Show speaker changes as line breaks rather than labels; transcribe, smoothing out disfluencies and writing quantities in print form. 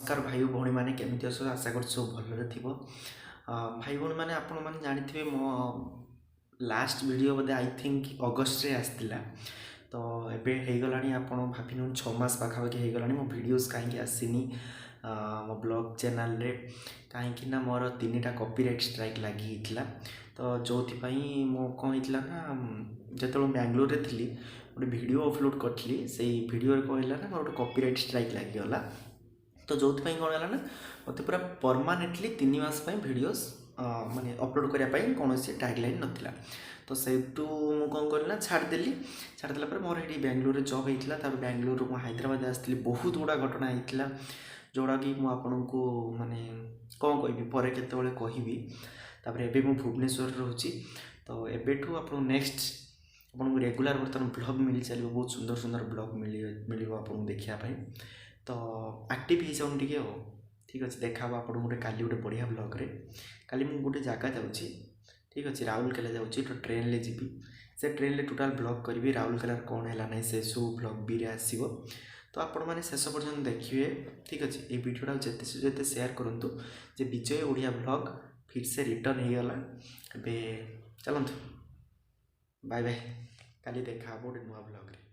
नमस्कार भाई भौणी मैंने केमी अस आशा कर सब भलरे थी भाई भौणी मैंने आपण मैंने जानी मो last video Bodhe I think August रे आसला तो एबे हो गला आपण भाभी 6 मास पाखापाखि हो गला मो वीडियोस कहीं आसनी मो ब्लॉग चैनल रे कहीं मोर 3टा कॉपीराइट स्ट्राइक लगी तो जो मो कौन होता ना जो बेंगलोर रे थी गोटे वीडियो अपलोड करी से वीडियो कौन है ना गोटे कॉपीराइट स्ट्राइक लगिगला तो जो कौन है ना मत पूरा परमानेंटली 3 मास वीडियोस माने अपलोड करने कौन टैगलाइन नाला तो से कौन करी ना छाड़देली छाड़देला मोर ये बेंगलोर जॉब होता बेंगलोर हैदराबाद आसती बहुत गुड़ा घटना होता जोड़ा कि मुझे माने कौन कहि पर केतबेले कहबी तापर एबे मु भुवनेश्वर रोची तो एबेठू आप नेक्स्ट आपको रेगुलर बर्तमान ब्लॉग मिल चलो बहुत सुंदर सुंदर ब्लॉग मिल आपको देखापी तो एक्टिव हो जाऊन टे ठीक अच्छे देखा आपको गोटे काली गोटे बढ़िया ब्लॉग रे काली मुझे गोटे जगह जाऊँगी ठीक अच्छे राउरकेला जाऊँगी तो ट्रेन ले जी से ट्रेन ले टोटाल ब्लॉग करी राउरकेला कौन है ना से सब ब्लॉग भी आसो तो आपण मैंने शेष पर्यटन देखिए ठीक अच्छे ये वीडियोटा जिते जिते सेयार करूँ जे विजय ओडिया ब्लॉग फिर से रिटर्न हो गला चलतु बाय बाय काली देखा गोटे नुआ ब्लॉग रे।